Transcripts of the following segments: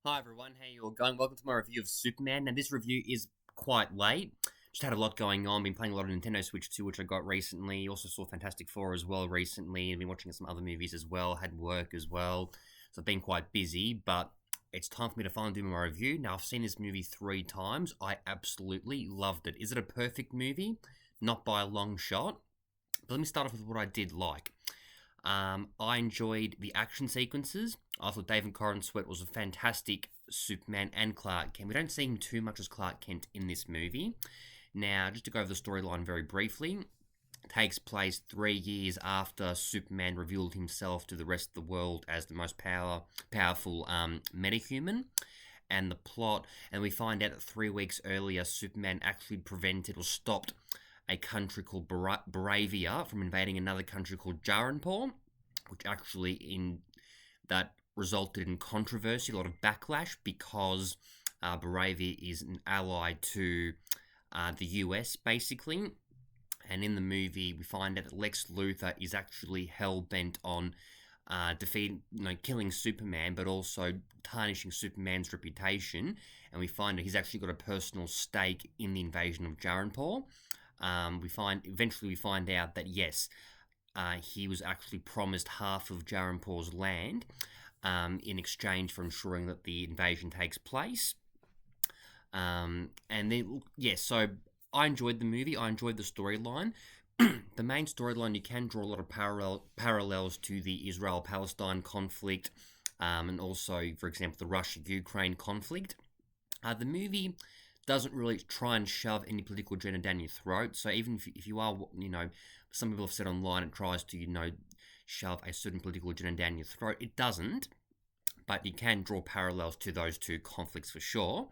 Hi everyone, how you all going? Welcome to my review of Superman. Now this review is quite late. Just had a lot going on. Been playing a lot of Nintendo Switch 2, which I got recently. Also saw Fantastic Four as well recently, and been watching some other movies as well. Had work as well, so I've been quite busy. But it's time for me to finally do my review. Now I've seen this movie 3 times. I absolutely loved it. Is it a perfect movie? Not by a long shot. But let me start off with what I did like. I enjoyed the action sequences. I thought David Corn Sweat was a fantastic Superman and Clark Kent. We don't see him too much as Clark Kent in this movie. Now, just to go over the storyline very briefly, it takes place 3 years after Superman revealed himself to the rest of the world as the most powerful metahuman. And the plot, and we find out that 3 weeks earlier, Superman actually prevented or stopped a country called Baravia from invading another country called Jaranpur, which actually in that resulted in controversy, a lot of backlash because Baravia is an ally to the US basically. And in the movie, we find out that Lex Luthor is actually hell bent on killing Superman, but also tarnishing Superman's reputation. And we find that he's actually got a personal stake in the invasion of Jaranpur. We find out that yes, he was actually promised half of Jaranpur's land in exchange for ensuring that the invasion takes place. And then yes, so I enjoyed the movie. I enjoyed the storyline. The main storyline, you can draw a lot of parallels to the Israel-Palestine conflict, and also, for example, the Russia-Ukraine conflict. The movie doesn't really try and shove any political agenda down your throat. So even if you are, some people have said online it tries to, shove a certain political agenda down your throat. It doesn't, but you can draw parallels to those two conflicts for sure.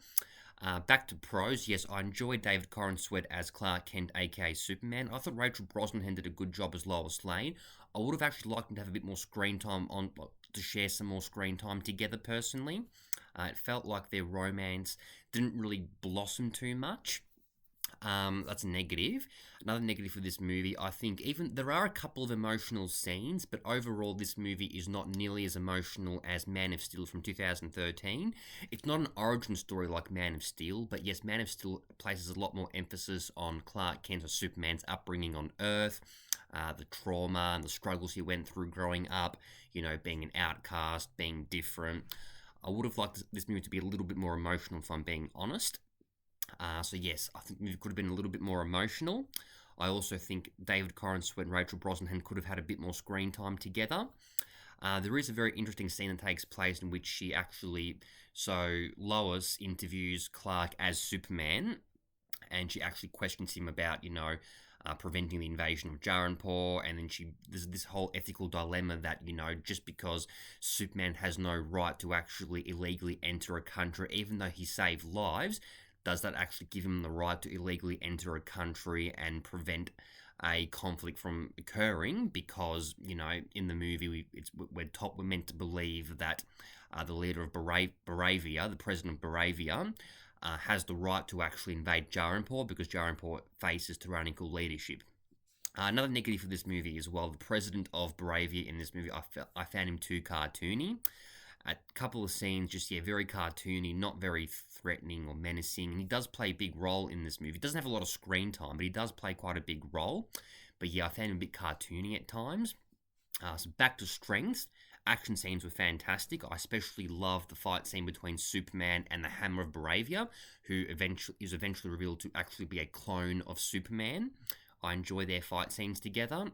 Back to pros, yes, I enjoyed David Corn Sweat as Clark Kent, aka Superman. I thought Rachel Brosnahan did a good job as Lois Lane. I would have actually liked them to have a bit more screen time to share some more screen time together personally. It felt like their romance didn't really blossom too much. That's a negative. Another negative for this movie, I think, even there are a couple of emotional scenes, but overall, this movie is not nearly as emotional as Man of Steel from 2013. It's not an origin story like Man of Steel, but yes, Man of Steel places a lot more emphasis on Clark Kent or Superman's upbringing on Earth, the trauma and the struggles he went through growing up, being an outcast, being different. I would have liked this movie to be a little bit more emotional, if I'm being honest. So yes, I think the movie could have been a little bit more emotional. I also think David Corn Sweat and Rachel Brosnahan could have had a bit more screen time together. There is a very interesting scene that takes place in which Lois interviews Clark as Superman, and she actually questions him about, preventing the invasion of Jaranpur, and then there's this whole ethical dilemma that, just because Superman has no right to actually illegally enter a country, even though he saved lives, does that actually give him the right to illegally enter a country and prevent a conflict from occurring? Because in the movie, we're meant to believe that the leader of Baravia, the president of Baravia, has the right to actually invade Jaranpur because Jaranpur faces tyrannical leadership. Another negative for this movie as well, the president of Baravia in this movie, I found him too cartoony. A couple of scenes, just very cartoony, not very threatening or menacing. And he does play a big role in this movie. He doesn't have a lot of screen time, but he does play quite a big role. But yeah, I found him a bit cartoony at times. So back to strengths. Action scenes were fantastic. I especially loved the fight scene between Superman and the Hammer of Baravia, who is eventually revealed to actually be a clone of Superman. I enjoy their fight scenes together.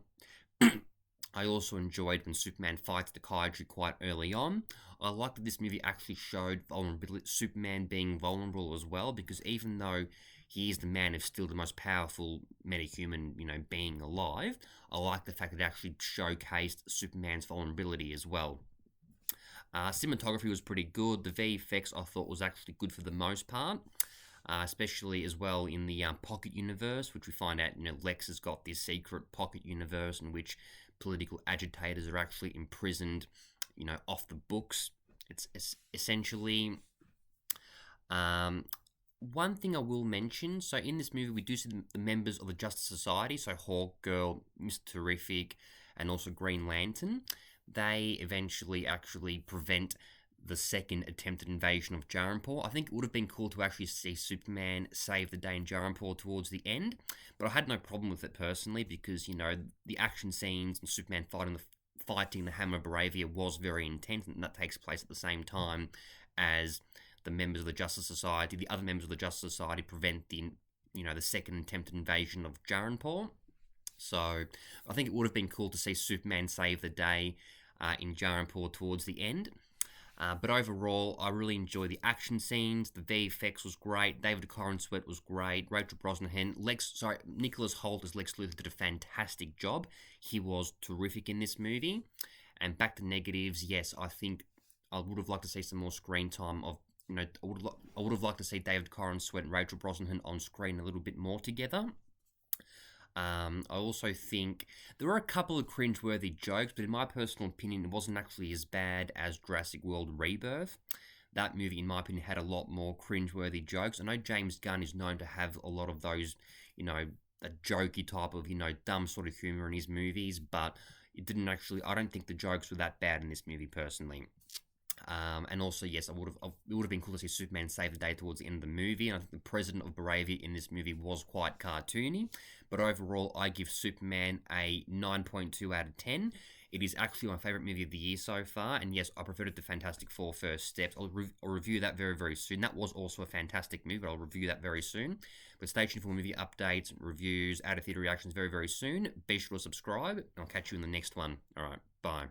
I also enjoyed when Superman fights the Kaiju quite early on. I like that this movie actually showed vulnerability, Superman being vulnerable as well, because even though he is the Man of Steel, the most powerful metahuman, being alive, I like the fact that it actually showcased Superman's vulnerability as well. Cinematography was pretty good. The VFX I thought was actually good for the most part. Especially as well in the Pocket Universe, which we find out, Lex has got this secret Pocket Universe in which political agitators are actually imprisoned, off the books. It's essentially one thing I will mention. So in this movie, we do see the members of the Justice Society, so Hawk Girl, Mr. Terrific, and also Green Lantern. They eventually actually prevent the second attempted invasion of Jaranpur. I think it would have been cool to actually see Superman save the day in Jaranpur towards the end, but I had no problem with it personally because, you know, the action scenes and Superman fighting the Hammer of Baravia was very intense, and that takes place at the same time as the members of the Justice Society, the other members of the Justice Society, prevent the second attempted invasion of Jaranpur. So I think it would have been cool to see Superman save the day in Jaranpur towards the end. But overall, I really enjoyed the action scenes. The VFX was great. David Corenswet was great. Rachel Brosnahan, Nicholas Hoult as Lex Luthor did a fantastic job. He was terrific in this movie. And back to negatives, yes, I think I would have liked to see some more screen time of, I would have liked to see David Corenswet and Rachel Brosnahan on screen a little bit more together. I also think there were a couple of cringeworthy jokes, but in my personal opinion, it wasn't actually as bad as Jurassic World Rebirth. That movie, in my opinion, had a lot more cringeworthy jokes. I know James Gunn is known to have a lot of those, a jokey type of, dumb sort of humor in his movies, but it didn't actually, I don't think the jokes were that bad in this movie, personally. And also, yes, it would have been cool to see Superman save the day towards the end of the movie. And I think the President of Baravia in this movie was quite cartoony. But overall, I give Superman a 9.2 out of 10. It is actually my favourite movie of the year so far. And yes, I preferred it to Fantastic Four First Steps. I'll review that very, very soon. That was also a fantastic movie, but I'll review that very soon. But stay tuned for movie updates, reviews, out of theatre reactions very, very soon. Be sure to subscribe, and I'll catch you in the next one. All right, bye.